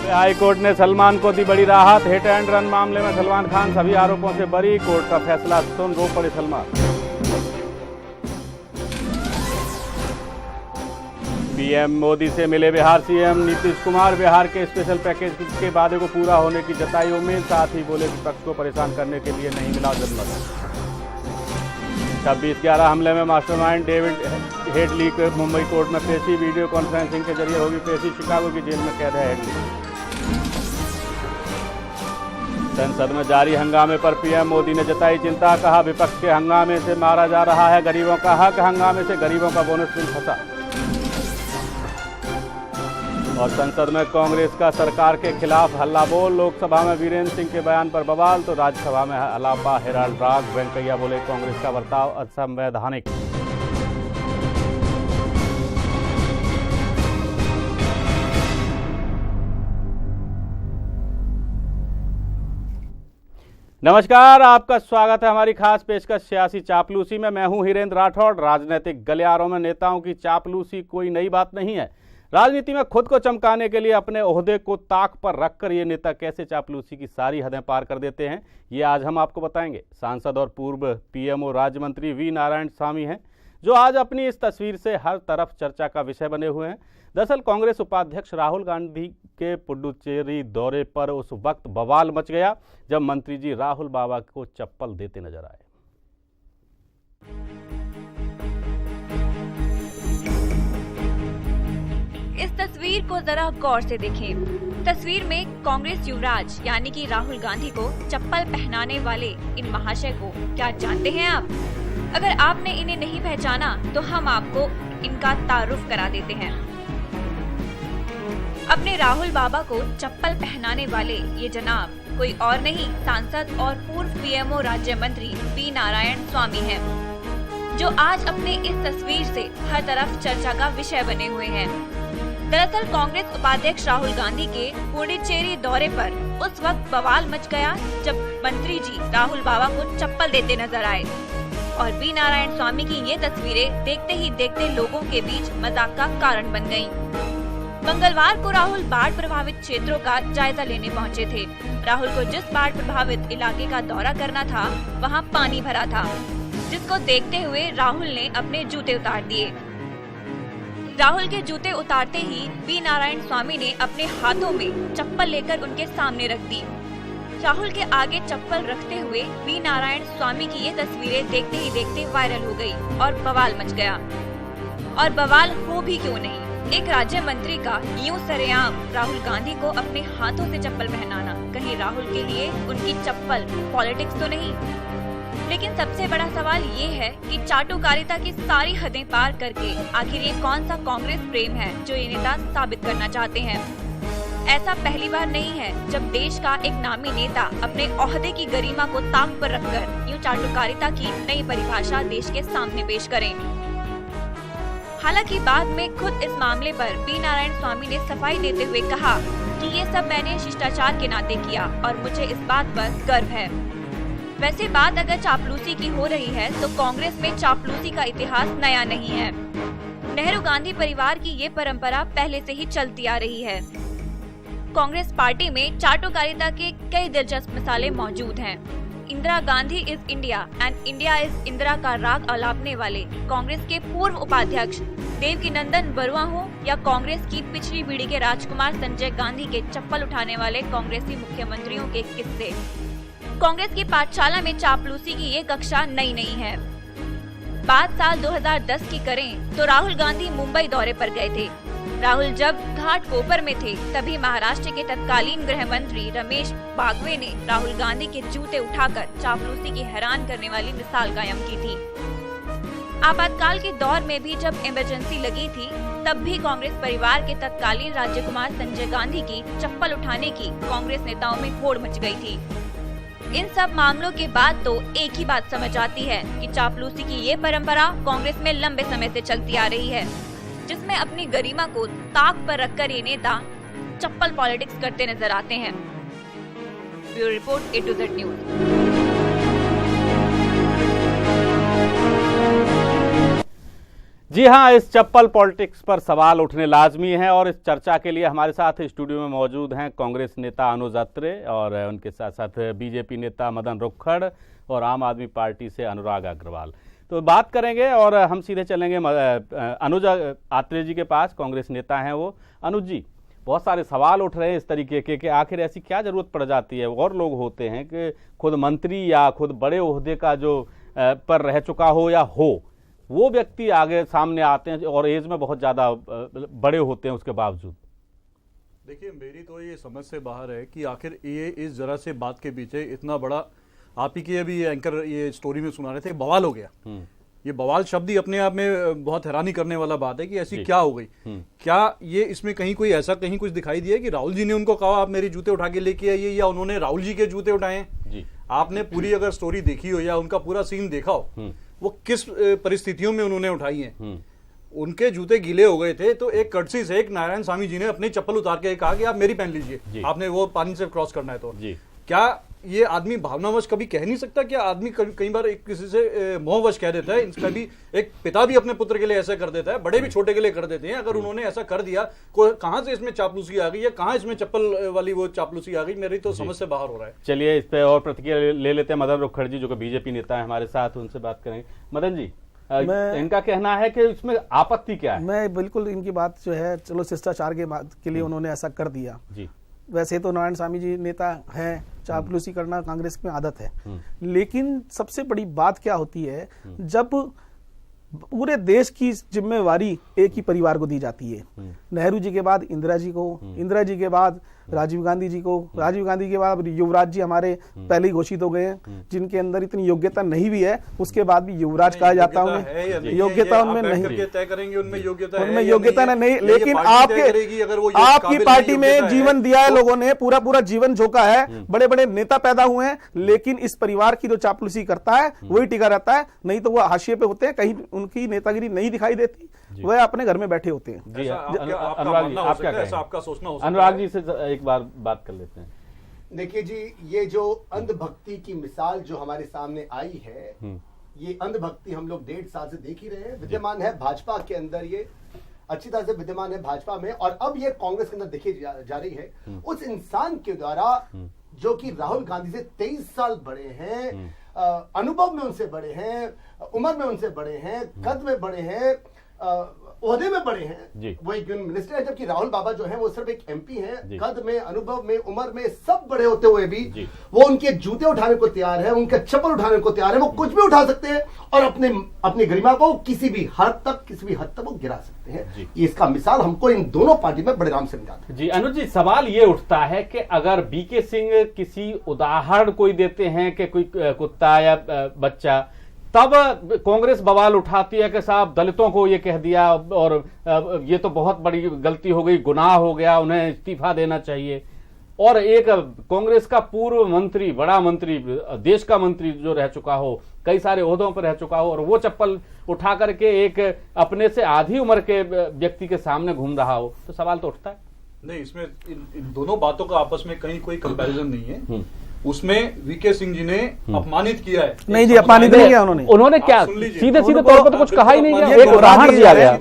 Bombay high court ने सलमान को दी बड़ी राहत। हिट एंड रन मामले में सलमान खान सभी आरोपों से बरी। कोर्ट का फैसला सुन रो पड़े सलमान। पीएम मोदी से मिले बिहार सीएम नीतीश कुमार। बिहार के स्पेशल पैकेज के वादे को पूरा होने की जताई उम्मीद। साथ ही बोले विपक्ष को परेशान करने के लिए नहीं मिला जन्मत। 26/11 हमले में मास्टरमाइंड डेविड हेडली को मुंबई कोर्ट में पेशी। वीडियो कॉन्फ्रेंसिंग के जरिए होगी पेशी। शिकागो की जेल में कैद है हेडली। संसद में जारी हंगामे पर पीएम मोदी ने जताई चिंता। कहा विपक्ष के हंगामे से मारा जा रहा है गरीबों का हक। हंगामे से गरीबों का बोनस बिल फंसा। और संसद में कांग्रेस का सरकार के खिलाफ हल्ला बोल। लोकसभा में वीरेंद्र सिंह के बयान पर बवाल तो राज्यसभा में अलापा हेराल्ड राग। वेंकैया बोले कांग्रेस का बर्ताव असंवैधानिक। नमस्कार, आपका स्वागत है हमारी खास पेशकश सियासी चापलूसी में। मैं हूं हिरेंद्र राठौड़। राजनीतिक गलियारों में नेताओं की चापलूसी कोई नई बात नहीं है। राजनीति में खुद को चमकाने के लिए अपने ओहदे को ताक पर रखकर ये नेता कैसे चापलूसी की सारी हदें पार कर देते हैं, ये आज हम आपको बताएंगे। सांसद और पूर्व पीएमओ राज्य मंत्री वी नारायण स्वामी हैं, जो आज अपनी इस तस्वीर से हर तरफ चर्चा का विषय बने हुए हैं। दरअसल कांग्रेस उपाध्यक्ष राहुल गांधी के पुडुचेरी दौरे पर उस वक्त बवाल मच गया जब मंत्री जी राहुल बाबा को चप्पल देते नजर आए। इस तस्वीर को जरा गौर से देखें। तस्वीर में कांग्रेस युवराज यानी कि राहुल गांधी को चप्पल पहनाने वाले इन महाशय को क्या जानते हैं आप? अगर आपने इन्हें नहीं पहचाना तो हम आपको इनका तारुफ करा देते हैं। अपने राहुल बाबा को चप्पल पहनाने वाले ये जनाब कोई और नहीं, सांसद और पूर्व पीएमओ राज्य मंत्री वी नारायण स्वामी हैं, जो आज अपने इस तस्वीर से हर तरफ चर्चा का विषय बने हुए हैं। दरअसल कांग्रेस उपाध्यक्ष राहुल गांधी के पुडुचेरी दौरे पर उस वक्त बवाल मच गया जब मंत्री जी राहुल बाबा को चप्पल देते नजर आए। और वी नारायण स्वामी की ये तस्वीरें देखते ही देखते लोगों के बीच मजाक का कारण बन गयीं। मंगलवार को राहुल बाढ़ प्रभावित क्षेत्रों का जायजा लेने पहुंचे थे। राहुल को जिस बाढ़ प्रभावित इलाके का दौरा करना था वहां पानी भरा था, जिसको देखते हुए राहुल ने अपने जूते उतार दिए। राहुल के जूते उतारते ही वी नारायण स्वामी ने अपने हाथों में चप्पल लेकर उनके सामने रख दी। राहुल के आगे चप्पल रखते हुए वी नारायण स्वामी की ये तस्वीरें देखते ही देखते वायरल हो गई और बवाल मच गया। और बवाल हो भी क्यों नहीं, एक राज्य मंत्री का यूं सरेआम राहुल गांधी को अपने हाथों से चप्पल पहनाना, कहीं राहुल के लिए उनकी चप्पल पॉलिटिक्स तो नहीं? लेकिन सबसे बड़ा सवाल ये है कि चाटुकारिता की सारी हदें पार करके आखिर ये कौन सा कांग्रेस प्रेम है जो ये नेता साबित करना चाहते हैं? ऐसा पहली बार नहीं है जब देश का एक नामी नेता अपने ओहदे की गरिमा को ताक पर रखकर यूं चाटुकारिता की नई परिभाषा देश के सामने पेश करें। हालांकि बाद में खुद इस मामले पर वी नारायण स्वामी ने सफाई देते हुए कहा कि ये सब मैंने शिष्टाचार के नाते किया और मुझे इस बात पर गर्व है। वैसे बात अगर चापलूसी की हो रही है तो कांग्रेस में चापलूसी का इतिहास नया नहीं है। नेहरू गांधी परिवार की ये परंपरा पहले से ही चलती आ रही है। कांग्रेस पार्टी में चाटुकारिता के कई दिलचस्प मिसालें मौजूद हैं। Indira Gandhi is India and India is Indira का राग अलापने वाले कांग्रेस के पूर्व उपाध्यक्ष देवकीनंदन बरुआ हो या कांग्रेस की पिछली पीढ़ी के राजकुमार संजय गांधी के चप्पल उठाने वाले कांग्रेसी मुख्यमंत्रियों के किस्से। कांग्रेस की पाठशाला में चापलूसी की ये कक्षा नई नहीं है। बात साल 2010 की करें तो राहुल गांधी मुंबई दौरे पर गए थे। राहुल जब घाटकोपर में थे तभी महाराष्ट्र के तत्कालीन गृह मंत्री रमेश बागवे ने राहुल गांधी के जूते उठाकर चापलूसी की हैरान करने वाली मिसाल कायम की थी। आपातकाल के दौर में भी जब इमरजेंसी लगी थी तब भी कांग्रेस परिवार के तत्कालीन राज्यकुमार संजय गांधी की चप्पल उठाने की कांग्रेस नेताओं में होड़ मच गई थी। इन सब मामलों के बाद तो एक ही बात समझ आती है कि चापलूसी की ये परंपरा कांग्रेस में लंबे समय से चलती आ रही है, जिसमें अपनी गरिमा को ताक पर रखकर ये नेता चप्पल पॉलिटिक्स करते नजर आते हैं। Bureau report A to Z news. जी हाँ, इस चप्पल पॉलिटिक्स पर सवाल उठने लाजमी है और इस चर्चा के लिए हमारे साथ स्टूडियो में मौजूद हैं कांग्रेस नेता अनुज अत्रे और उनके साथ साथ बीजेपी नेता मदन रुक्खड़ और आम आदमी पार्टी से अनुराग अग्रवाल। तो बात करेंगे और हम सीधे चलेंगे अनुज अत्रे जी के पास, कांग्रेस नेता हैं वो। अनुज जी, बहुत सारे सवाल उठ रहे हैं इस तरीके के कि आखिर ऐसी क्या जरूरत पड़ जाती है, और लोग होते हैं कि खुद मंत्री या खुद बड़े ओहदे का जो पर रह चुका हो या हो, वो व्यक्ति आगे सामने आते हैं और एज में बहुत ज़्यादा बड़े होते हैं उसके बावजूद। देखिए, मेरी तो ये समझ से बाहर है कि आखिर ये इस जरा से बात के पीछे इतना बड़ा, आप ही की अभी एंकर ये स्टोरी में सुना रहे थे, बवाल हो गया। ये बवाल शब्द ही अपने आप में बहुत हैरानी करने वाला बात है कि ऐसी क्या हो गई। क्या ये इसमें कहीं कोई ऐसा कहीं कुछ दिखाई दिया कि राहुल जी ने उनको कहा आप मेरे जूते उठा के लेके आइए, या उन्होंने राहुल जी के जूते उठाए? आपने पूरी अगर स्टोरी देखी हो या उनका पूरा सीन देखा हो, वो किस परिस्थितियों में उन्होंने उठाई हैं। उनके जूते गीले हो गए थे तो एक कर्टसी से एक नारायण स्वामी जी ने अपनी चप्पल उतार के कहा कि आप मेरी पहन लीजिए, आपने वो पानी से क्रॉस करना है तो। क्या ये आदमी भावनावश कभी कह नहीं सकता? क्या आदमी कई बार एक किसी से मोहवश कह देता है? इसका भी एक पिता भी अपने पुत्र के लिए ऐसा कर देता है, बड़े भी छोटे के लिए कर देते हैं। अगर उन्होंने ऐसा कर दिया, कहां से इसमें चापलूसी आ गई या कहां इसमें चप्पल वाली वो चापलूसी आ गई, मेरी तो समझ से बाहर हो रहा है। चलिए, इस पे और प्रतिक्रिया ले लेते हैं मदन रुक्खड़ जी, जो कि बीजेपी नेता है हमारे साथ, उनसे बात करेंगे। मदन जी, इनका कहना है कि इसमें आपत्ति क्या है? मैं बिल्कुल इनकी बात जो है, चलो शिष्टाचार के लिए उन्होंने ऐसा कर दिया जी। वैसे तो नारायण स्वामी जी नेता हैं, चापलूसी करना कांग्रेस में आदत है, लेकिन सबसे बड़ी बात क्या होती है जब पूरे देश की जिम्मेवारी एक ही परिवार को दी जाती है। नेहरू जी के बाद इंदिरा जी को, इंदिरा जी के बाद राजीव गांधी जी को, राजीव गांधी के बाद युवराज जी हमारे पहले ही घोषित हो गए हैं, जिनके अंदर इतनी योग्यता नहीं भी है, उसके बाद भी युवराज कहा जाता है। योग्यता उनमें नहीं, तय करेंगे उनमें योग्यता नहीं, लेकिन आपकी पार्टी में जीवन दिया है लोगों ने, पूरा पूरा जीवन झोंका है, बड़े बड़े नेता पैदा हुए हैं, लेकिन इस परिवार की जो चापलूसी करता है वही टिका रहता है, नहीं तो वो हाशिए पे होते हैं, कहीं उनकी नेतागिरी नहीं दिखाई देती, वह अपने घर में बैठे होते हैं। अनुराग जी, आप क्या कहें? आपका सोचना हो सकता है। अनुराग जी से एक बार बात कर लेते हैं। देखिए जी, ये जो अंधभक्ति की मिसाल जो हमारे सामने आई है, ये अंधभक्ति हम लोग 1.5 साल से देख ही रहे हैं, विद्यमान है भाजपा के अंदर, ये अच्छी तरह से विद्यमान है भाजपा में, और अब ये कांग्रेस के अंदर देखी जा रही है। उस इंसान के द्वारा जो कि राहुल गांधी से 23 साल बड़े हैं, अनुभव में उनसे बड़े हैं, उम्र में उनसे बड़े हैं, कद में बड़े हैं, ओहदे में बड़े हैं, वो एक यूनियन मिनिस्टर है, जबकि राहुल बाबा जो है वो सिर्फ एक एमपी हैं। कद में, अनुभव में, उम्र में सब बड़े होते हुए भी वो उनके जूते उठाने को तैयार है, उनके चप्पल उठाने को तैयार है, वो कुछ भी उठा सकते हैं और अपनी गरिमा को किसी भी हद तक वो गिरा सकते हैं। इसका मिसाल हमको इन दोनों पार्टी में बड़े राम से मिला था। जी अनुज जी, सवाल ये उठता है कि अगर बीके सिंह किसी उदाहरण कोई देते हैं कि कोई कुत्ता या बच्चा, तब कांग्रेस बवाल उठाती है कि साहब दलितों को ये कह दिया और ये तो बहुत बड़ी गलती हो गई, गुनाह हो गया, उन्हें इस्तीफा देना चाहिए। और एक कांग्रेस का पूर्व मंत्री, बड़ा मंत्री, देश का मंत्री जो रह चुका हो, कई सारे ओहदों पर रह चुका हो, और वो चप्पल उठा करके एक अपने से आधी उम्र के व्यक्ति के सामने घूम रहा हो, तो सवाल तो उठता है। नहीं, इसमें इन दोनों बातों का आपस में कहीं कोई कंपैरिजन नहीं है। उसमें वीके सिंह जी ने अपमानित किया है। नहीं जी, अपमानित नहीं किया उन्होंने क्या सीधे तौर पर तो कुछ कहा ही नहीं गया, एक उदाहरण दिया गया,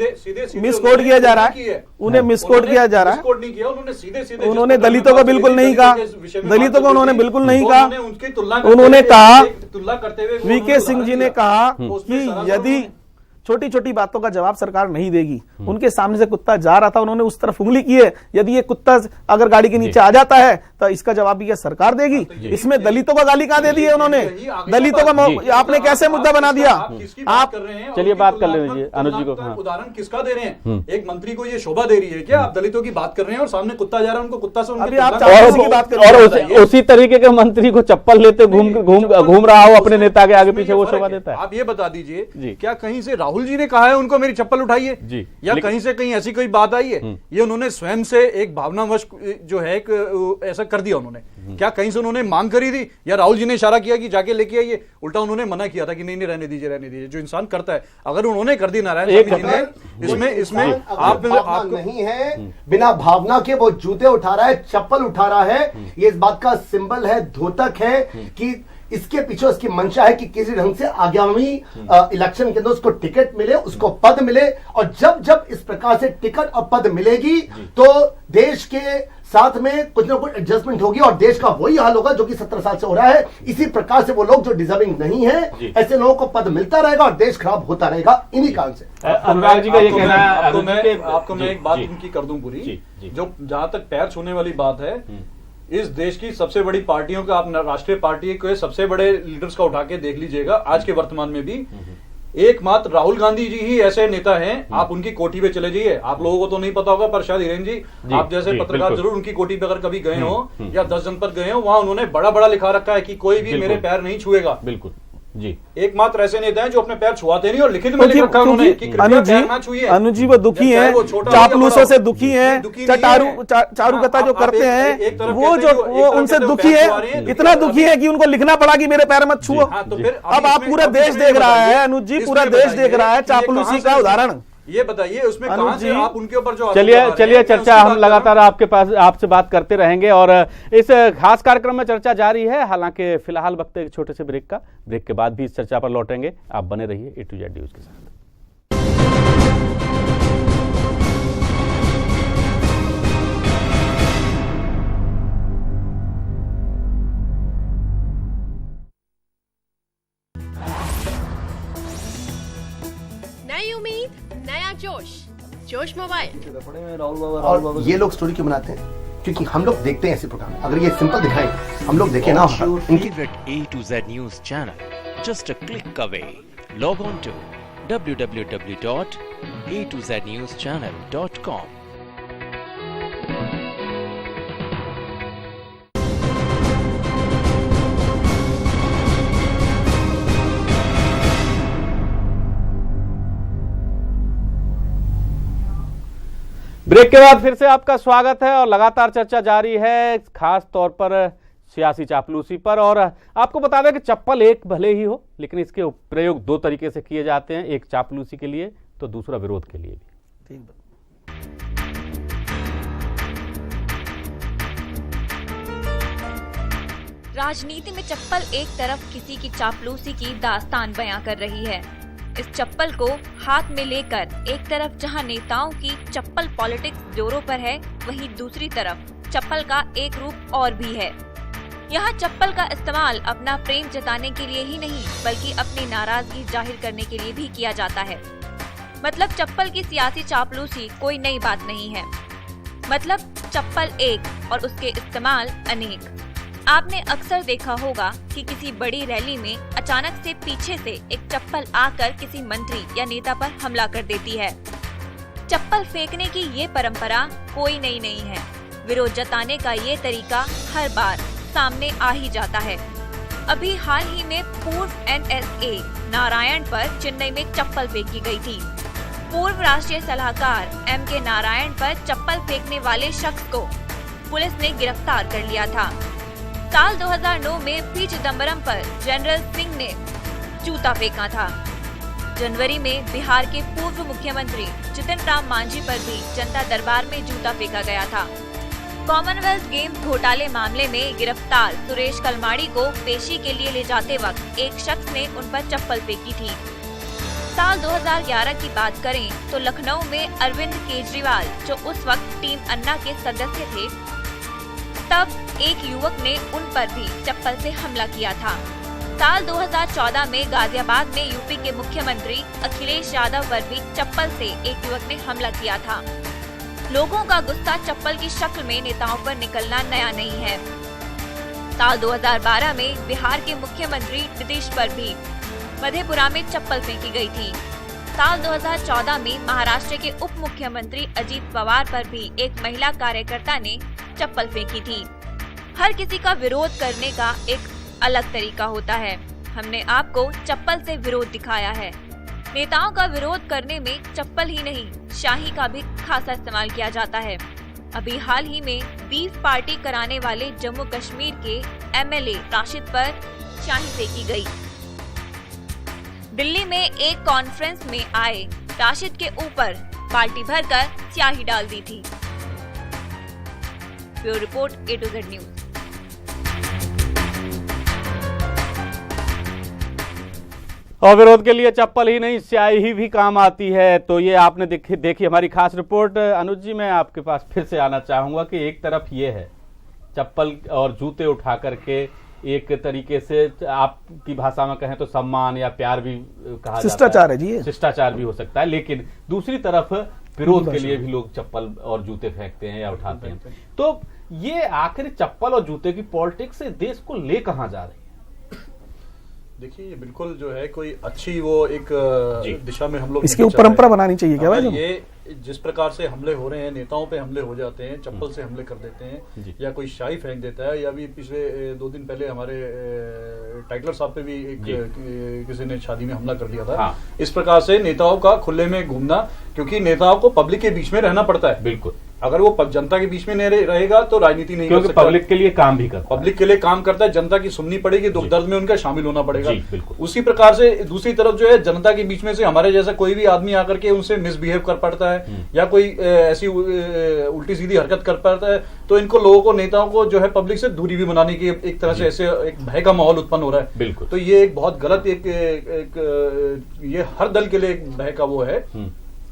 मिसकोट किया जा रहा है, उन्हें मिसकोट किया जा रहा है। मिसकोट नहीं किया उन्होंने, सीधे उन्होंने दलितों को बिल्कुल नहीं कहा, दलितों को उन्होंने बिल्कुल नहीं कहा। उन्होंने कहा, तुलना करते हुए वीके सिंह जी ने कहा कि यदि छोटी छोटी बातों का जवाब सरकार नहीं देगी, उनके सामने से कुत्ता जा रहा था, उन्होंने उस तरफ उंगली की है, यदि ये कुत्ता अगर गाड़ी के नीचे आ जाता है तो इसका जवाब भी क्या सरकार देगी? इसमें दलितों का गाली कहां दे दी है उन्होंने? दलितों का आपने कैसे मुद्दा बना दिया? आप कर रहे हैं, चलिए बात कर लीजिए अनुज जी को। उदाहरण किसका दे रहे हैं? एक मंत्री को ये शोभा दे रही है क्या? आप दलितों की बात कर रहे हैं और सामने कुत्ता जा रहा है, उनको कुत्ता से और उसी तरीके के मंत्री को चप्पल लेते घूम रहा हो अपने नेता के आगे पीछे, वो शोभा देता है। आप ये बता दीजिए, क्या कहीं से राहुल जी ने कहा है उनको मेरी चप्पल उठाइए, या कहीं से कहीं ऐसी कोई बात आई है? ये उन्होंने स्वयं से एक भावनावश जो है ऐसा कर दिया उन्होंने। क्या कहीं से उन्होंने मांग करी थी, या राहुल जी ने इशारा किया कि जाके लेके आइए? उल्टा उन्होंने मना किया था कि नहीं रहने दीजिए, जो इंसान करता है। अगर उन्होंने कर दी नारायण इसमें आप नहीं है, बिना भावना के वो जूते उठा रहा है, चप्पल उठा रहा है, ये इस बात का सिंबल है, द्योतक है कि इसके पीछे उसकी मंशा है कि किसी ढंग से आगामी इलेक्शन के अंदर उसको टिकट मिले, उसको पद मिले, और जब जब इस प्रकार से टिकट और पद मिलेगी तो देश के साथ में कुछ ना कुछ एडजस्टमेंट होगी और देश का वही हाल होगा जो कि 17 साल से हो रहा है। इसी प्रकार से वो लोग जो डिजर्विंग नहीं है, ऐसे लोगों को पद मिलता रहेगा और देश खराब होता रहेगा इन्हीं कारण से। अनुराग जी का ये कहना है, आपको मैं एक बात इनकी कर दूं पूरी, जो जहां तक पैर छूने वाली बात है, इस देश की सबसे बड़ी पार्टियों का, आप राष्ट्रीय पार्टी के सबसे बड़े लीडर्स का उठा के देख लीजिएगा, आज के वर्तमान में भी एकमात्र राहुल गांधी जी ही ऐसे नेता हैं। आप उनकी कोठी पे चले जाइए, आप लोगों को तो नहीं पता होगा पर शायद हिरेन जी आप जैसे पत्रकार जरूर उनकी कोठी पे अगर कभी गए हो या 10 जनपद गए हो, वहां उन्होंने बड़ा बड़ा लिखा रखा है कि कोई भी मेरे पैर नहीं छुएगा। बिल्कुल जी, एकमात्र ऐसे नेता हैं जो अपने पैर छुआते नहीं और लिखित में लिख रखा उन्होंने कि अनुज जी वो दुखी हैं, चापलूसों से दुखी हैं, चारुकता जो करते हैं वो उनसे दुखी है, इतना दुखी है कि उनको लिखना पड़ा कि मेरे पैर मत छुओ। अब आप पूरा देश देख रहा है अनुज जी, पूरा देश देख रहा है चापलूसी का उदाहरण। ये बताइए उसमें कहां से आप उनके ऊपर जो चलिए चर्चा हम लगातार आपसे बात करते रहेंगे और इस खास कार्यक्रम में चर्चा जारी है। हालांकि फिलहाल वक्त एक छोटे से ब्रेक के बाद भी इस चर्चा पर लौटेंगे। आप बने रहिए A to Z न्यूज के साथ। नई उम्मीद, नया जोश, जोश मोबाइल। और ये लोग स्टोरी क्यों बनाते हैं? क्योंकि हम लोग देखते हैं ऐसे प्रोग्राम, अगर ये सिंपल दिखाएं, हम लोग देखें ना इनकी A to Z News channel, just a click away. Log on to www.a2znewschannel.com. Break के बाद फिर से आपका स्वागत है और लगातार चर्चा जारी है, खास तौर पर सियासी चापलूसी पर। और आपको बता दें कि चप्पल एक भले ही हो, लेकिन इसके प्रयोग दो तरीके से किए जाते हैं, एक चापलूसी के लिए तो दूसरा विरोध के लिए भी। राजनीति में चप्पल एक तरफ किसी की चापलूसी की दास्तान बयां कर रही है। इस चप्पल को हाथ में लेकर एक तरफ जहां नेताओं की चप्पल पॉलिटिक्स जोरों पर है, वहीं दूसरी तरफ चप्पल का एक रूप और भी है। यहाँ चप्पल का इस्तेमाल अपना प्रेम जताने के लिए ही नहीं, बल्कि अपनी नाराजगी जाहिर करने के लिए भी किया जाता है। मतलब चप्पल की सियासी चापलूसी कोई नई बात नहीं है। मतलब चप्पल एक और उसके इस्तेमाल अनेक। आपने अक्सर देखा होगा कि किसी बड़ी रैली में अचानक से पीछे से एक चप्पल आकर किसी मंत्री या नेता पर हमला कर देती है। चप्पल फेंकने की ये परंपरा कोई नई नहीं है। विरोध जताने का ये तरीका हर बार सामने आ ही जाता है। अभी हाल ही में पूर्व NSA नारायण पर चेन्नई में चप्पल फेंकी गई थी। पूर्व राष्ट्रीय सलाहकार MK नारायण पर चप्पल फेंकने वाले शख्स को पुलिस ने गिरफ्तार कर लिया था। साल 2009 में पी चिदम्बरम पर जनरल सिंह ने जूता फेंका था। जनवरी में बिहार के पूर्व मुख्यमंत्री जितन राम मांझी पर भी जनता दरबार में जूता फेंका गया था। कॉमनवेल्थ गेम्स घोटाले मामले में गिरफ्तार सुरेश कलमाड़ी को पेशी के लिए ले जाते वक्त एक शख्स ने उन पर चप्पल फेंकी थी। साल 2011 की बात करें तो लखनऊ में अरविंद केजरीवाल, जो उस वक्त टीम अन्ना के सदस्य थे, तब एक युवक ने उन पर भी चप्पल से हमला किया था। साल 2014 में गाजियाबाद में यूपी के मुख्यमंत्री अखिलेश यादव पर भी चप्पल से एक युवक ने हमला किया था। लोगों का गुस्सा चप्पल की शक्ल में नेताओं पर निकलना नया नहीं है। साल 2012 में बिहार के मुख्यमंत्री नीतीश पर भी मधेपुरा में चप्पल फेंकी गई थी। साल 2014 में महाराष्ट्र के उप मुख्यमंत्री अजीत पवार पर भी एक महिला कार्यकर्ता ने चप्पल फेंकी थी। हर किसी का विरोध करने का एक अलग तरीका होता है। हमने आपको चप्पल से विरोध दिखाया है। नेताओं का विरोध करने में चप्पल ही नहीं, शाही का भी खासा इस्तेमाल किया जाता है। अभी हाल ही में बीफ पार्टी कराने वाले जम्मू कश्मीर के MLA राशिद पर शाही फेंकी गई। दिल्ली में एक कॉन्फ्रेंस में आए राशिद के ऊपर बाल्टी भरकर स्याही डाल दी थी। Bureau report A to Z news. और विरोध के लिए चप्पल ही नहीं स्याही भी काम आती है। तो ये आपने देखी हमारी खास रिपोर्ट। अनुज जी, मैं आपके पास फिर से आना चाहूंगा कि एक तरफ ये है चप्पल और जूते उठा करके एक तरीके से आपकी भाषा में कहें तो सम्मान या प्यार भी कहा शिष्टाचार है जी, शिष्टाचार भी हो सकता है, लेकिन दूसरी तरफ विरोध के लिए भी लोग चप्पल और जूते फेंकते हैं या उठाते हैं। तो ये आखिर चप्पल और जूते की पॉलिटिक्स से देश को ले कहां जा रही है? देखिए, ये बिल्कुल जो है कोई अच्छी वो एक दिशा में हम लोग इसकी परंपरा बनानी चाहिए क्या भाई? ये जिस प्रकार से हमले हो रहे हैं, नेताओं पे हमले हो जाते हैं, चप्पल से हमले कर देते हैं या कोई शाही फेंक देता है, या भी पिछले 2 दिन पहले हमारे टाइटलर साहब पे भी किसी ने शादी में हमला कर दिया था। हाँ। इस प्रकार से नेताओं का खुले में घूमना, क्योंकि नेताओं को पब्लिक के बीच में रहना पड़ता है। बिल्कुल, अगर वो जनता के बीच में नहीं रहेगा तो राजनीति नहीं कर सकता। पब्लिक के लिए काम भी करता है, पब्लिक के लिए काम करता है, जनता की सुननी पड़ेगी, दुख दर्द में उनका शामिल होना पड़ेगा। उसी प्रकार से दूसरी तरफ जो है जनता के बीच में से हमारे जैसा कोई भी आदमी आकर के उनसे मिसबिहेव कर पड़ता है या कोई ऐसी उल्टी सीधी हरकत कर पाता है, तो इनको लोगों को, नेताओं को जो है पब्लिक से दूरी भी बनाने की एक तरह से ऐसे एक भय का माहौल उत्पन्न हो रहा है। बिल्कुल, तो ये एक बहुत गलत ये हर दल के लिए एक भय का वो है।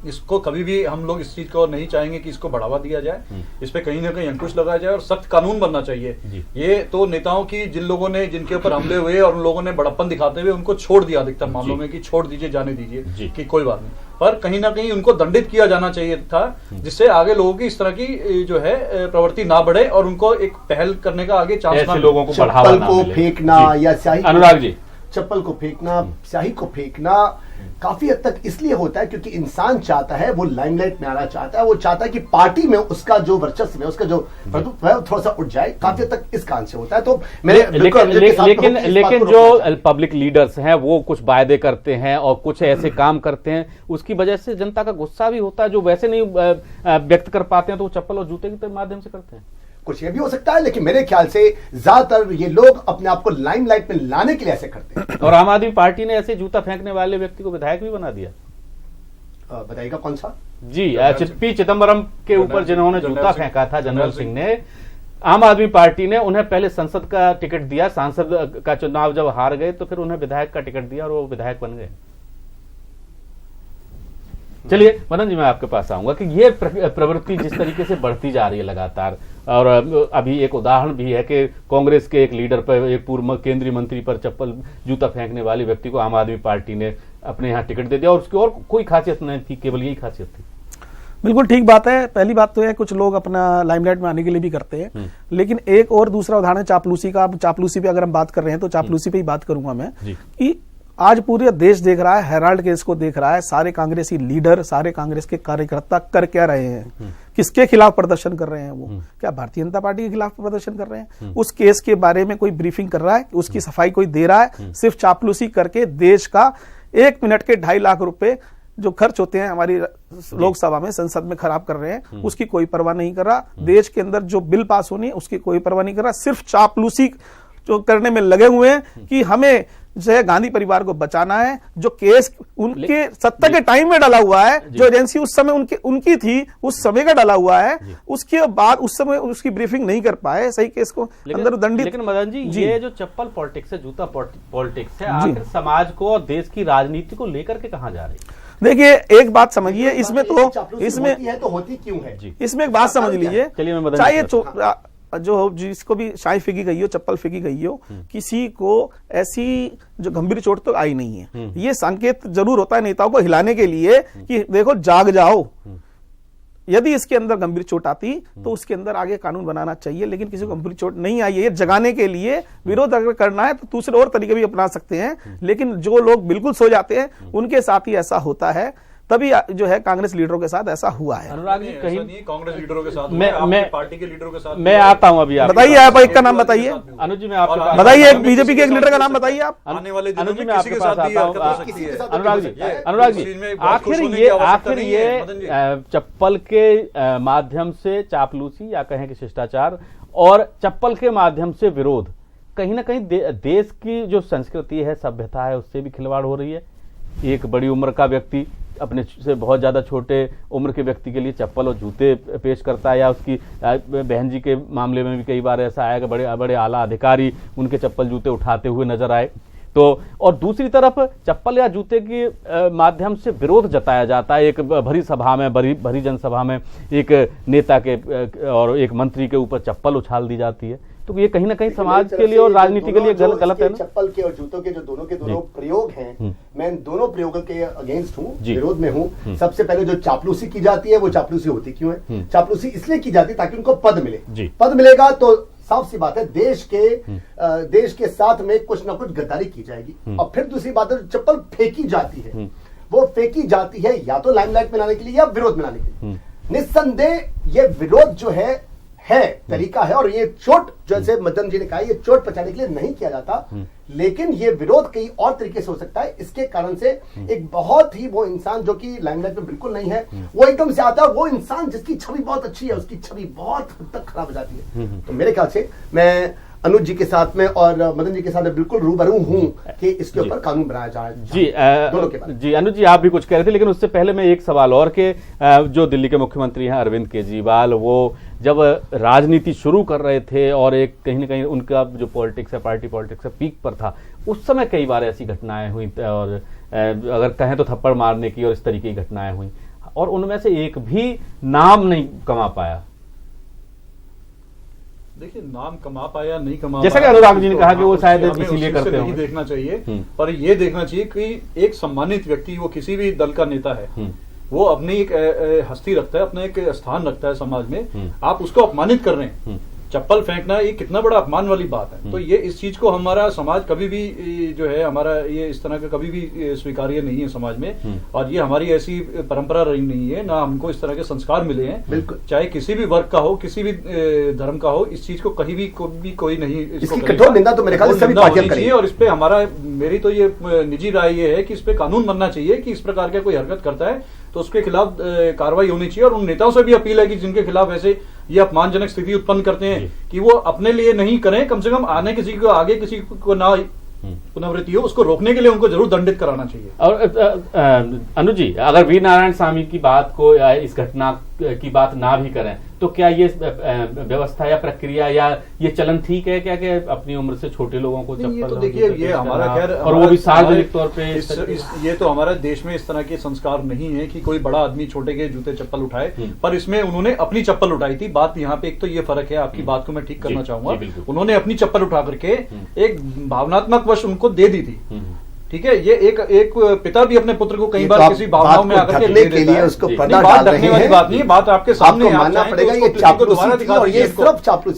इसको कभी भी हम लोग इस चीज को नहीं चाहेंगे कि इसको बढ़ावा दिया जाए, इस पे कहीं ना कहीं अंकुश लगाया जाए और सख्त कानून बनना चाहिए। ये तो नेताओं की, जिन लोगों ने, जिनके ऊपर हमले हुए और उन लोगों ने बड़प्पन दिखाते हुए उनको छोड़ दिया अधिकतर मामलों में कि छोड़ दीजिए, जाने दीजिए कि कोई बात नहीं, पर कहीं ना कहीं उनको दंडित किया जाना चाहिए था, जिससे आगे लोगों की इस तरह की जो है प्रवृत्ति ना बढ़े और उनको एक पहल करने का आगे चांस ना, लोगों को बढ़ावा ना मिले। फेंकना या स्याही, अनुराग जी, चप्पल को फेंकना, स्याही को फेंकना काफी हद तक इसलिए होता है क्योंकि इंसान चाहता है, वो लाइमलाइट में आना चाहता है, वो चाहता है कि पार्टी में उसका जो वर्चस्व है, उसका जो प्रभुत्व है, थोड़ा सा उठ जाए। काफी हद तक इस कारण से होता है। तो लेकिन जो पब्लिक लीडर्स हैं वो कुछ वायदे करते हैं और कुछ ऐसे काम करते हैं, उसकी वजह से जनता का गुस्सा भी होता है, जो वैसे नहीं व्यक्त कर पाते हैं तो वो चप्पल और जूते के माध्यम से करते हैं। कुछ ये भी हो सकता है, लेकिन मेरे ख्याल से ज्यादातर ये लोग अपने आप को लाइमलाइट में लाने के लिए ऐसे करते हैं। और आम आदमी पार्टी ने ऐसे जूता फेंकने वाले व्यक्ति को विधायक भी बना दिया। बताइएगा कौन सा? जी, पी चिदम्बरम के ऊपर जिन्होंने जूता फेंका था, जनरल सिंह ने, आम आदमी पार्टी ने उन्हें पहले संसद का टिकट दिया, सांसद का चुनाव जब हार गए तो फिर उन्हें विधायक का टिकट दिया और वो विधायक बन गए। चलिए मदन जी, मैं आपके पास आऊंगा कि ये प्रवृत्ति जिस तरीके से बढ़ती जा रही है लगातार, और अभी एक उदाहरण भी है कि कांग्रेस के एक लीडर पर, एक पूर्व केंद्रीय मंत्री पर चप्पल जूता फेंकने वाले व्यक्ति को आम आदमी पार्टी ने अपने यहाँ टिकट दे दिया और उसकी और कोई खासियत नहीं थी, केवल यही खासियत थी। बिल्कुल ठीक बात है। पहली बात तो है कुछ लोग अपना लाइमलाइट में आने के लिए भी करते हैं, लेकिन एक और दूसरा उदाहरण है चापलूसी का। चापलूसी पे अगर हम बात कर रहे हैं तो चापलूसी पे ही बात करूंगा मैं कि आज पूरे देश देख रहा है, हेराल्ड केस को देख रहा है, सारे कांग्रेसी लीडर, सारे कांग्रेस के कार्यकर्ता कर क्या रहे हैं, किसके खिलाफ प्रदर्शन कर रहे हैं? वो क्या भारतीय जनता पार्टी के खिलाफ प्रदर्शन कर रहे हैं? उस केस के बारे में कोई ब्रीफिंग कर रहा है? उसकी सफाई कोई दे रहा है? सिर्फ चापलूसी करके देश का 1 मिनट के 2.5 लाख रुपए जो खर्च होते हैं हमारी लोकसभा में, संसद में, खराब कर रहे हैं, उसकी कोई परवाह नहीं कर रहा। देश के अंदर जो बिल पास होनी है उसकी कोई परवाह नहीं कर रहा। सिर्फ चापलूसी जो करने में लगे हुए हैं कि हमें जो है गांधी परिवार को बचाना है। जो केस उनके सत्ता के टाइम में डाला हुआ है, जो एजेंसी उस समय उनकी थी, उस समय का डाला हुआ है, उसके बाद उस समय उसकी ब्रीफिंग नहीं कर पाए, सही केस को अंदर दंडित। लेकिन मदन जी, ये जो चप्पल पॉलिटिक्स है, जूता पॉलिटिक्स है, आखिर समाज को और देश की राजनीति को लेकर के कहां जा रही है? देखिए, एक बात समझिए, इसमें होती क्यों है? इसमें एक बात समझ लीजिए, चाहे जो जिसको भी शाही फेंकी गई हो, चप्पल फेंकी गई हो, किसी को ऐसी जो गंभीर चोट तो आई नहीं है। ये संकेत जरूर होता है नेताओं को हिलाने के लिए कि देखो जाग जाओ। यदि इसके अंदर गंभीर चोट आती तो उसके अंदर आगे कानून बनाना चाहिए, लेकिन किसी को गंभीर चोट नहीं आई है। जगाने के लिए विरोध अगर करना है तो दूसरे और तरीके भी अपना सकते हैं, लेकिन जो लोग बिल्कुल सो जाते हैं उनके साथ ही ऐसा होता है। तभी जो है कांग्रेस लीडरों के साथ ऐसा हुआ है। अनुराग जी, कहीं कांग्रेस लीडरों के साथ, मैं पार्टी के लीडरों के साथ मैं आता हूं। अभी बताइए, आप एक का नाम बताइए। अनुज जी, मैं आपके बताइए, एक बीजेपी के एक लीडर का नाम बताइए आप। आने वाले अनुज जी, मैं आपके पास आता हूं। अनुराग जी, आखिर ये चप्पल के माध्यम से चापलूसी या कहें कि शिष्टाचार और चप्पल के माध्यम से विरोध, कहीं ना कहीं देश की जो संस्कृति है, सभ्यता है, उससे भी खिलवाड़ हो रही है। एक बड़ी उम्र का व्यक्ति अपने से बहुत ज्यादा छोटे उम्र के व्यक्ति के लिए चप्पल और जूते पेश करता है, या उसकी बहन जी के मामले में भी कई बार ऐसा आया कि बड़े बड़े आला अधिकारी उनके चप्पल जूते उठाते हुए नजर आए। तो और दूसरी तरफ चप्पल या जूते के माध्यम से विरोध जताया जाता है। एक भरी सभा में, भरी जनसभा में एक नेता के और एक मंत्री के ऊपर चप्पल उछाल दी जाती है, तो ये कहीं ना कहीं समाज के लिए और राजनीति के लिए गलत है ना। चप्पल के और जूतों के जो दोनों प्रयोग हैं, मैं इन दोनों प्रयोगों के अगेंस्ट हूँ, विरोध में हूँ। सबसे पहले जो चापलूसी की जाती है, वो चापलूसी होती क्यों है? चापलूसी इसलिए की जाती है ताकि उनको पद मिले। पद मिलेगा तो साफ सी बात है देश के साथ में कुछ ना कुछ गद्दारी की जाएगी। और फिर दूसरी बात है, चप्पल फेंकी जाती है, वो फेंकी जाती है या तो लाइमलाइट में लाने के लिए या विरोध में लाने के लिए। निस्संदेह ये विरोध जो है तरीका है, और ये चोट, जैसे मदन जी ने कहा, ये चोट पहुंचाने के लिए नहीं किया जाता, लेकिन ये विरोध कई और तरीके से हो सकता है। इसके कारण से एक बहुत ही वो इंसान जो कि लाइमलाइट में बिल्कुल नहीं है, वो एकदम से आता है, वो इंसान जिसकी छवि बहुत अच्छी है, उसकी छवि बहुत हद तक खराब हो जाती है। तो मेरे ख्याल से मैं अनुज जी के साथ में और मदन जी के साथ में बिल्कुल रूबरू हूं कि इसके ऊपर कानून बनाया जाए। दोनों के बारे। जी अनुज जी, आप भी कुछ कह रहे थे, लेकिन उससे पहले मैं एक सवाल और के जो दिल्ली के मुख्यमंत्री हैं अरविंद केजरीवाल, वो जब राजनीति शुरू कर रहे थे और एक कहीं ना कहीं उनका जो पॉलिटिक्स है, पार्टी पॉलिटिक्स है, पीक पर था, उस समय कई बार ऐसी घटनाएं हुई और अगर कहें तो थप्पड़ मारने की और इस तरीके की घटनाएं हुई, और उनमें से एक भी नाम नहीं कमा पाया। देखिए, नाम कमा पाया नहीं कमा, जैसा कि अनुराग जी ने कहा कि वो शायद इसीलिए करते हैं, नहीं देखना चाहिए, पर ये देखना चाहिए कि एक सम्मानित व्यक्ति, वो किसी भी दल का नेता है, वो अपनी एक हस्ती रखता है, अपना एक स्थान रखता है समाज में, आप उसको अपमानित कर रहे हैं। चप्पल फेंकना ये कितना बड़ा अपमान वाली बात है। तो ये इस चीज को हमारा समाज कभी भी जो है, हमारा ये इस तरह का कभी भी स्वीकार्य नहीं है समाज में, और ये हमारी ऐसी परंपरा रही नहीं है, ना हमको इस तरह के संस्कार मिले हैं। बिल्कुल, चाहे किसी भी वर्ग का हो, किसी भी धर्म का हो, इस चीज को कहीं भी कोई नहीं, इसकी कठोर निंदा तो मेरे ख्याल से सभी पार्टियां चाहिए। और इस पे मेरी तो ये निजी राय ये है कि इस पे कानून बनना चाहिए कि इस प्रकार का कोई हरकत करता है तो उसके खिलाफ कार्रवाई होनी चाहिए। और उन नेताओं से भी अपील है कि जिनके खिलाफ ऐसे ये अपमानजनक स्थिति उत्पन्न करते हैं कि वो अपने लिए नहीं करें, कम से कम आगे किसी को ना पुनरावृत्ति हो, उसको रोकने के लिए उनको जरूर दंडित कराना चाहिए। और अनुज जी, अगर वी नारायण स्वामी की बात को या इस घटना की बात ना भी करें तो क्या ये व्यवस्था या प्रक्रिया या ये चलन ठीक है क्या कि अपनी उम्र से छोटे लोगों को चप्पल? ये तो देखिए, ये हमारा खैर, और वो भी सार्वजनिक तौर पे ये तो हमारा देश में इस तरह के संस्कार नहीं है कि कोई बड़ा आदमी छोटे के जूते चप्पल उठाए, पर इसमें उन्होंने अपनी चप्पल उठाई थी। बात यहाँ पे एक तो ये फर्क है, आपकी बात को मैं ठीक करना चाहूंगा, उन्होंने अपनी चप्पल उठा करके एक भावनात्मक वश उनको दे दी थी। ठीक है, ये एक पिता भी अपने पुत्र को कई बार किसी भावनाओं में आकर के दे देता है, उसको बात ढकने वाली बात नहीं है, बात आपके सामने मानना पड़ेगा। ये दोबारा दिखा दीजिए,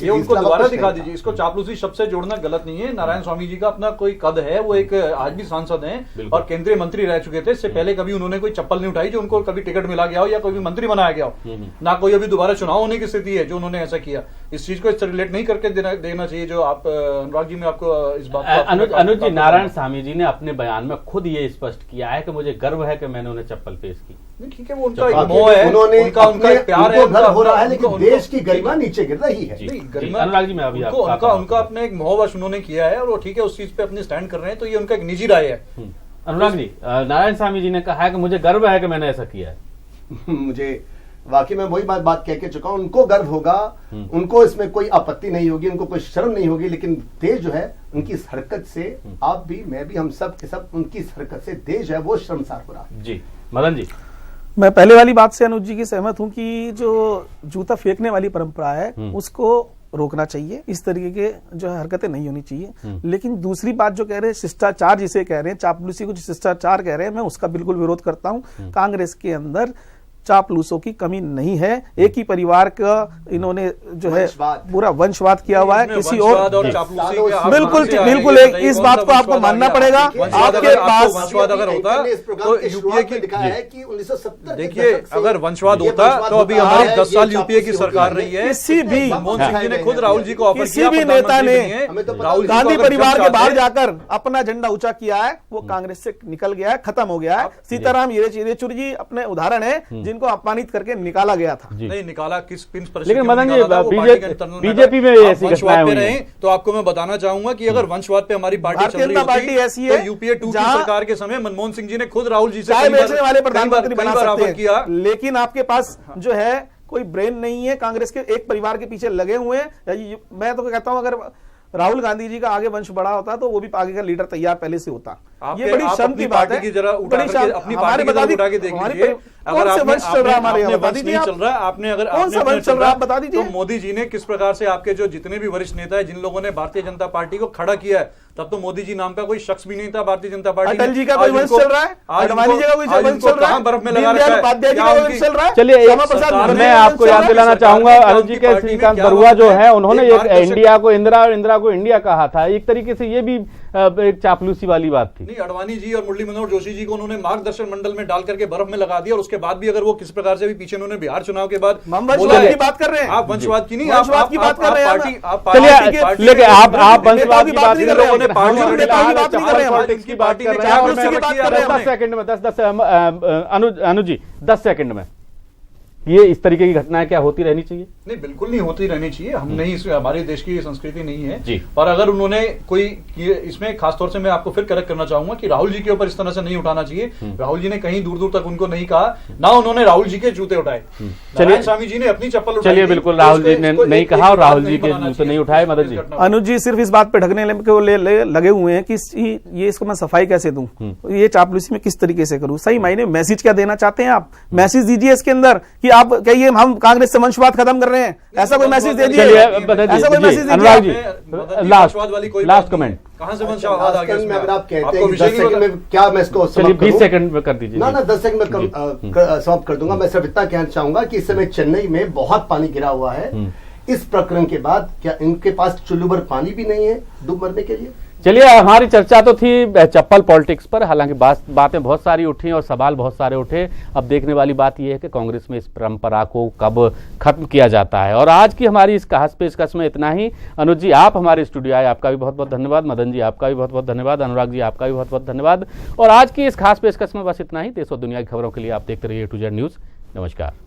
ये उनको दोबारा दिखा दीजिए। इसको चापलूसी शब्द से जोड़ना गलत नहीं है। नारायण स्वामी जी का अपना कोई कद है, वो एक आज भी सांसद हैं और केंद्रीय मंत्री रह चुके थे। इससे पहले कभी उन्होंने कोई चप्पल नहीं उठाई जो उनको कभी टिकट मिला गया हो या कोई मंत्री बनाया गया हो, ना कोई अभी दोबारा चुनाव होने की स्थिति है जो उन्होंने ऐसा किया। इस चीज को इससे रिलेट नहीं करके देना चाहिए जो आप अनुराग जी में आपको इस बात। अनुज जी, नारायण स्वामी जी ने अपने बयान में खुद ये स्पष्ट किया है कि मुझे गर्व है कि मैंने उन्हें चप्पल पेश की। ठीक है, वो उनका एक मोह है, उनका एक प्यार है, गर्व हो रहा है, लेकिन देश की गरिमा नीचे गिर रही है। अनुराग जी, मैं अभी उनका अपने एक मोहवश उन्होंने किया है और वो ठीक है, उस चीज पे अपने स्टैंड कर रहे हैं, तो ये उनका एक निजी राय है। अनुराग जी, नारायण स्वामी जी ने कहा है कि मुझे गर्व है कि मैंने ऐसा किया है। मुझे वाकई में वही बात कह के चुका हूं, उनको गर्व होगा, उनको इसमें कोई आपत्ति नहीं होगी, उनको कोई शर्म नहीं होगी, लेकिन देश जो है उनकी इस हरकत से, आप भी मैं भी हम सब के सब, उनकी इस हरकत से देश है वो शर्मसार हो रहा है। जी मदन जी, मैं पहले वाली बात से अनुज जी की सहमत हूं कि जो जूता फेंकने वाली परंपरा है उसको रोकना चाहिए, इस तरीके के जो है हरकतें नहीं होनी चाहिए। लेकिन दूसरी बात जो कह रहे हैं शिष्टाचार जिसे कह रहे हैं, चापलूसी को शिष्टाचार कह रहे हैं, मैं उसका बिल्कुल विरोध करता हूं। कांग्रेस के अंदर चापलूसों की कमी नहीं है। एक ही परिवार का इन्होंने जो है पूरा वंशवाद किया हुआ है, किसी और बिल्कुल इस बात को आपको मानना पड़ेगा। आपके पास वंशवाद अगर होता तो यूपीए की देखिए, अगर वंशवाद होता तो अभी हमारी 10 साल यूपीए की सरकार रही है। किसी भी मनमोहन सिंह जी ने खुद राहुल जी को ऑफर किसी भी नेता ने गांधी परिवार के बाहर जाकर अपना झंडा ऊंचा किया है, वो कांग्रेस से निकल गया है, खत्म हो गया है। सीताराम येचुरी जी अपने उदाहरण है जिनको अपमानित करके निकाला गया था। नहीं निकाला, किस परिस्थिति, लेकिन मदन जी बीजेपी में ऐसी घटनाएं हुई हैं। तो आपको मैं बताना चाहूंगा कि अगर वंशवाद पे हमारी पार्टी चल रही होती ऐसी है, तो यूपीए 2 की सरकार के समय मनमोहन सिंह जी ने खुद राहुल जी से चाय बेचने वाले प्रधानमंत्री बना सकते किया। लेकिन आपके पास जो है कोई ब्रेन नहीं है, कांग्रेस के एक परिवार के पीछे लगे हुए हैं। मैं तो कहता हूं अगर राहुल गांधी जी का आगे वंश बड़ा होता तो वो भी आगे का लीडर तैयार पहले से होता। ये बड़ी शर्म की बात है। हमारे बता दीजिए कौन से वंश चल रहा है हमारे यहाँ, बता दीजिए चल रहा है आपने, अगर कौन सा वंश चल रहा है आप बता दीजिए। तो मोदी जी ने किस प्रकार से आपके जो जितने भी वरिष्ठ नेता है, जिन लोगों ने भारतीय जनता पार्टी को खड़ा किया है, तब तो मोदी जी नाम का कोई शख्स भी नहीं था भारतीय जनता पार्टी। अटल जी का कोई वंश चल रहा है, अडवाणी जी का कोई वंश चल रहा है, बर्फ में लगा रखा है, उपाध्याय जी का वंश चल रहा है। चलिए मैं आपको याद दिलाना चाहूंगा, अरुण जी के श्रीकांत बरुआ जो है उन्होंने एक इंडिया को इंदिरा और इंदिरा को इंडिया कहा था। एक तरीके से ये भी एक चापलूसी वाली बात थी। नहीं, अडवाणी जी और मुरली मनोहर जोशी जी को उन्होंने मार्गदर्शन मंडल में डाल करके बर्फ में लगा दिया, और उसके बाद भी अगर वो किस प्रकार से भी पीछे उन्होंने बिहार चुनाव के बाद वंशवाद की बात कर रहे हैं, आप वंशवाद की नहीं, वंशवाद की बात कर रहे हैं। चलिए लेकिन आप वंशवाद की बात नहीं कर रहे हैं, पॉलिटिक्स की बात कर रहे हैं। 10 सेकंड में 10 अनुज जी 10 सेकंड में ये इस तरीके की घटनाएं क्या होती रहनी चाहिए? नहीं, बिल्कुल नहीं होती रहनी चाहिए। हम नहीं, हमारे देश की संस्कृति नहीं है जी। पर अगर उन्होंने कोई इसमें खासतौर से मैं आपको फिर करेक्ट करना चाहूंगा कि राहुल जी के ऊपर इस तरह से नहीं उठाना चाहिए। राहुल जी ने कहीं दूर दूर तक उनको नहीं कहा, ना उन्होंने राहुल जी के जूते उठाए। चलिए स्वामी जी ने अपनी चप्पल उठाई। चलिए बिल्कुल, राहुल जी ने नहीं कहा और राहुल जी के जूते नहीं उठाए। मदन जी, अनुज जी सिर्फ इस बात पे ढकने लगे हुए हैं कि ये इसको मैं सफाई कैसे दूं, ये चापलूसी में किस तरीके से करूं। सही मायने मैसेज क्या देना चाहते हैं आप? मैसेज दीजिए इसके अंदर कि आप कहिए हम कांग्रेस से वंशवाद खत्म कर रहे हैं, ऐसा कोई मैसेज दे दीजिए। ऐसा कोई message Anurag ji, last comment. कहां से वंशवाद आ गया इसमें? अगर आप कहते हैं कि 10 सेकंड में क्या मैं इसको चलिए 20 सेकंड में कर दीजिए। ना 10 सेकंड में समाप्त कर दूंगा। मैं सिर्फ इतना कहना चाहूंगा कि इस समय चेन्नई में बहुत पानी गिरा हुआ है। इस प्रकरण के बाद क्या इनके पास चुल्लू भर पानी भी नहीं है डूब मरने के लिए? चलिए, हमारी चर्चा तो थी चप्पल पॉलिटिक्स पर, हालांकि बातें बहुत सारी उठी और सवाल बहुत सारे उठे। अब देखने वाली बात यह है कि कांग्रेस में इस परंपरा को कब खत्म किया जाता है। और आज की हमारी इस खास पेशकश में इतना ही। अनुज जी, आप हमारे स्टूडियो आए, आपका भी बहुत बहुत धन्यवाद। मदन जी, आपका भी बहुत बहुत धन्यवाद। अनुराग जी, आपका भी बहुत बहुत धन्यवाद। और आज की इस खास पेशकश में बस इतना ही। देश और दुनिया की खबरों के लिए आप देखते रहिए A to Z न्यूज़। नमस्कार।